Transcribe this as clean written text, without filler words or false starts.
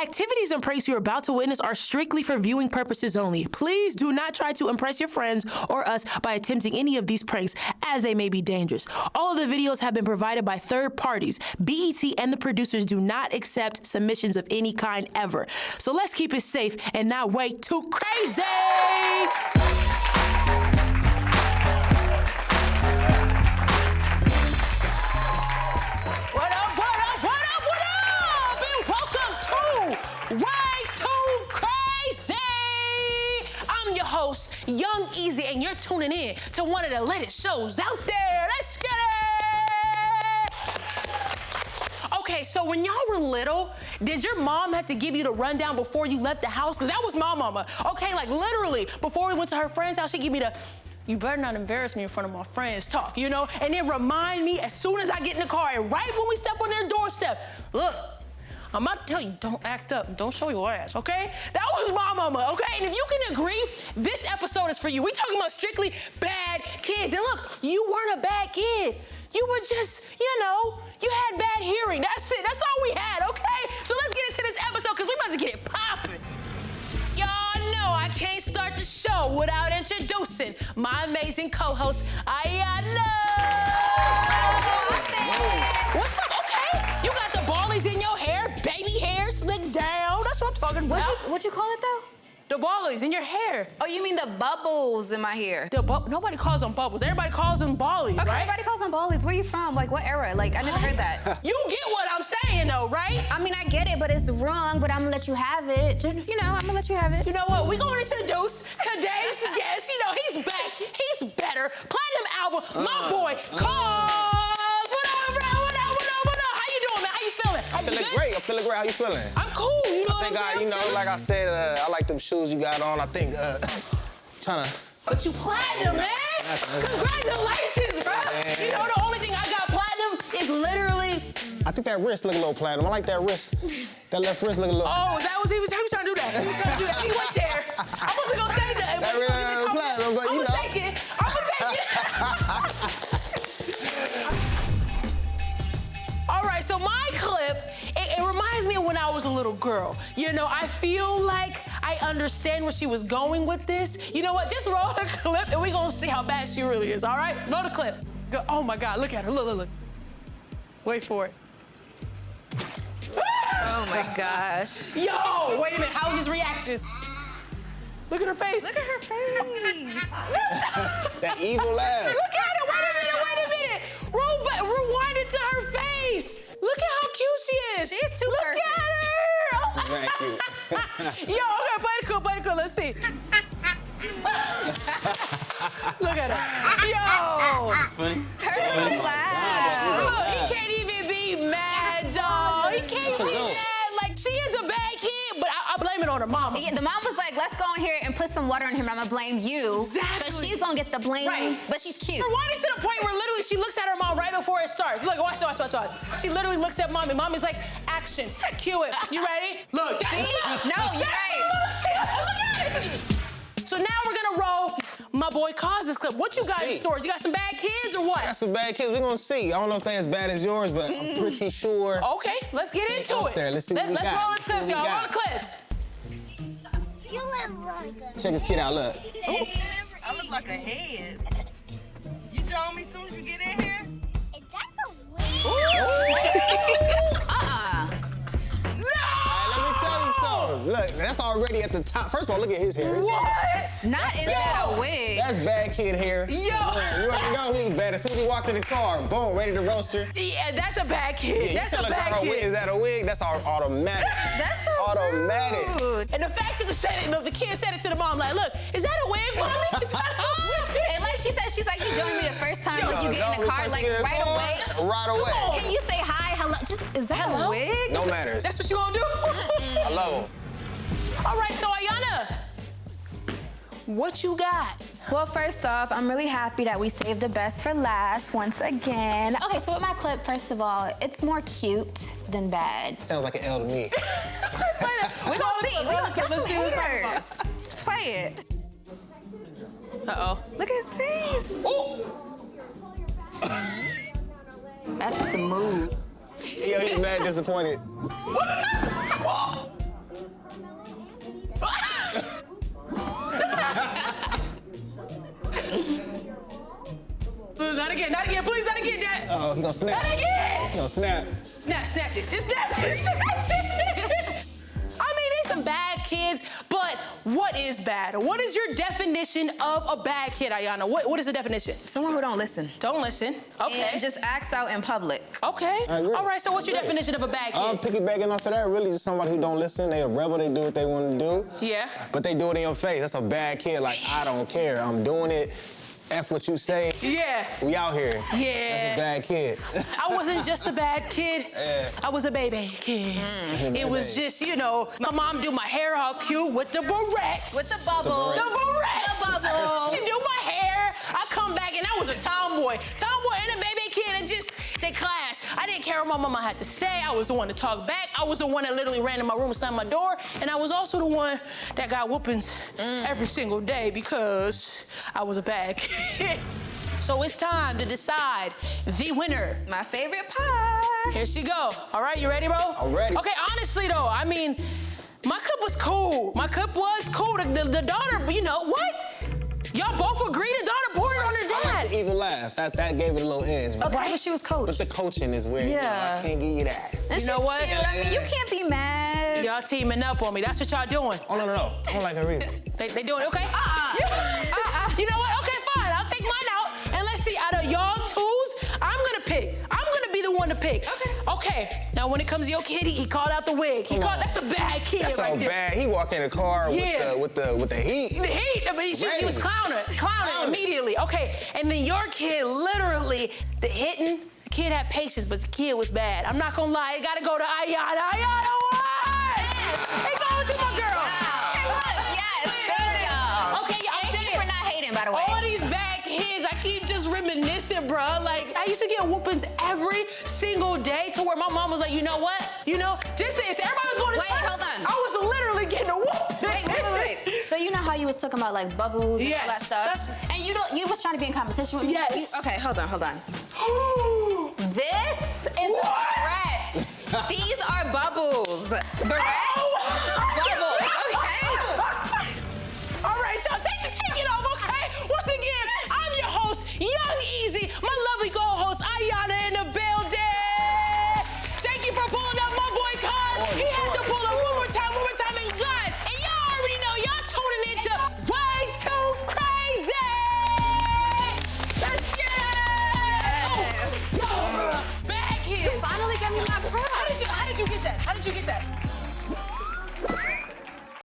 activities and pranks you're about to witness are strictly for viewing purposes only. Please do not try to impress your friends or us by attempting any of these pranks, as they may be dangerous. All of the videos have been provided by third parties. BET and the producers do not accept submissions of any kind ever. So let's keep it safe and not way too crazy. Young Ezee, and you're tuning in to one of the latest shows out there. Let's get it! Okay, so when y'all were little, did your mom have to give you the rundown before you left the house? Because that was my mama. Okay, like literally, before we went to her friend's house, she'd give me the, you better not embarrass me in front of my friends talk, you know? And then remind me as soon as I get in the car, and right when we step on their doorstep, look, I'm about to tell you, don't act up, don't show your ass, okay? That was my mama, okay? And if you can agree, this episode is for you. We talking about strictly bad kids. And look, you weren't a bad kid. You were just, you know, you had bad hearing. That's it, that's all we had, okay? So let's get into this episode, because we about to get it popping. Y'all know I can't start the show without introducing my amazing co-host, Iyana. What's up, okay? You got the ballies in your hair, baby hair slicked down. That's what I'm talking about. What'd you call it though? The ballies in your hair. Oh, you mean the bubbles in my hair? Nobody calls them bubbles. Everybody calls them ballies, okay, right? Everybody calls them ballies. Where you from? Like, what era? Like, I never heard that. You get what I'm saying, though, right? I mean, I get it, but it's wrong, but I'm gonna let you have it. Just, you know, I'm gonna let you have it. You know what? We're gonna introduce today's guest. You know, he's back. He's better. Platinum album, my boy, Cozz. I'm feeling great. How you feeling? I'm cool, you know what I'm saying? Like I said, I like them shoes you got on. I think, trying to... But you platinum, man! Congratulations, bro! Man. You know, the only thing I got platinum is literally... I think that wrist look a little platinum. I like that wrist. That left wrist look a little... Oh, he was trying to do that. He was trying to do that. He went there. I wasn't gonna say that. That real platinum, but you know. I'm gonna take it. All right, so my clip, it reminds me of when I was a little girl. You know, I feel like I understand where she was going with this. You know what? Just roll the clip and we're gonna see how bad she really is, all right? Roll the clip. Go. Oh my God, look at her, look. Wait for it. Oh my gosh. Yo, wait a minute, how's his reaction? Look at her face. Look at her face. That evil laugh. Look at her, wait a minute. Roll back, rewind it to her face. Look at how cute she is. She is too perfect. Look at her. Thank you. Yo, okay, play the clip, let's see. Look at her. Yo. Funny. Her laugh. Look, he can't even be mad, y'all. He can't be mad. Like, she is a bad kid, but I blame it on her mama. Yeah, the mom was like, let's go in here and put some water on him, and I'm gonna blame you. Exactly. So she's gonna get the blame, right. But she's cute. Rewind it to the point where literally she looks at her mom right before it starts. Look, watch. She literally looks at mommy. Mommy's like, action, cue it. You ready? Look. No, you're right. Look at it. So now we're gonna roll my boy Cozz's clip. What you got in stores? You got some bad kids or what? I got some bad kids. We're gonna see. I don't know if they're as bad as yours, but I'm pretty sure. Okay, let's get into it. There. Let's see what we got. Let's roll the clips, y'all. Roll the clips. You look like a... Check this kid out, look. I look like a head. You join me as soon as you get in here? Is that a wig? Let me tell you something. Look, that's already at the top. First of all, look at his hair. Not is that a wig? That's bad kid hair. Yo! Yeah, you already know he's bad. As soon as he walked in the car, boom, ready to roast her. Yeah, that's a bad kid. Yeah, That's a bad kid. Is that a wig? That's automatic. That's so automatic. rude. And the fact that the kid said it to the mom, like, look, is that a wig, mommy? Is that a wig? And like she said, she's like, you joined me the first time, like you get in the car, like right away. Right away. Can you say hi, hello? Just, is that a wig? No matters. That's what you gonna do? I love him. All right, so Iyana, what you got? Well, first off, I'm really happy that we saved the best for last once again. Okay, so with my clip, first of all, it's more cute than bad. Sounds like an L to me. We're gonna see. Let's see what's talking about. Play it. Uh-oh. Look at his face. Ooh. That's the move. Yo, he's mad disappointed. Not again, please, not again, Dad. Oh, he gonna snap. Not again. He gonna snap. Snatch it. Just snatch it. I mean, there's some bad kids, but what is bad? What is your definition of a bad kid, Iyana? What is the definition? Someone who don't listen. Don't listen. Okay. And just acts out in public. Okay. I agree. All right, so what's your definition of a bad kid? I'm piggybacking off of that. Really, just somebody who don't listen. They a rebel. They do what they want to do. Yeah. But they do it in your face. That's a bad kid. Like, I don't care. I'm doing it. F what you say. Yeah. We out here. Yeah. That's a bad kid. I wasn't just a bad kid. Yeah. I was a baby kid. It was just, you know, my mom do my hair all cute with the barrettes. With the bubbles. The barrettes. The bubbles. She do my hair. I come back and I was a tomboy. Tomboy and a baby kid, and just, they clash. I didn't care what my mama had to say. I was the one to talk back. I was the one that literally ran in my room and slammed my door. And I was also the one that got whoopings every single day because I was a bad kid. So it's time to decide the winner. My favorite pie. Here she go. All right, you ready, bro? I'm ready. Okay, honestly though, I mean, my cup was cool. My cup was cool. The daughter, you know, what? Y'all both agreed the daughter poured it on her dad. The evil laugh. That gave it a little edge. Okay, but she was coached. But the coaching is weird. Yeah. You know, I can't give you that. It's You know just what? cute. I mean, you can't be mad. Y'all teaming up on me. That's what y'all doing. Oh, no. I don't like her either. They doing it, okay? You know what? Okay, fine. I'll take mine out. And let's see, out of y'all twos, I'm gonna pick. I'm gonna be the one to pick. Okay. Now, when it comes to your kid, he called out the wig. That's a bad kid That's right so there. bad. He walked in the car Yeah. with the heat. The heat, I mean, he was clowning immediately. Okay, and then your kid, literally, the hitting, the kid had patience, but the kid was bad. I'm not gonna lie, it gotta go to Iyana. Iyana, what? It goes to my girl. Hey, look, yes, thank y'all. Okay, I'm Thank you saying, for not hating, by the way. all these bad kids, I keep just reminiscing, bro. Like, I used to get whoopings every single day to where my mom was like, you know what? You know, just this, everybody was going to Wait, church. hold on. I was literally getting a whooping. Wait. So you know how you was talking about like bubbles and all that Yes, stuff? And you was trying to be in competition with me? Yes. Okay, hold on. This is a barrette. These are bubbles. Barrette? Bubbles, okay? All right, y'all, take the ticket off, okay? Once again, I'm your host, Young Ezee, my lovely co-host, Iyana in the building. Thank you for pulling up my boy Cozz. He had to pull up one more time, and guys, and y'all already know, y'all tuning into Way Too Crazy. Let's get it. Oh, yo, bad kids. Finally get me my prize. How did you get that? How did you get that?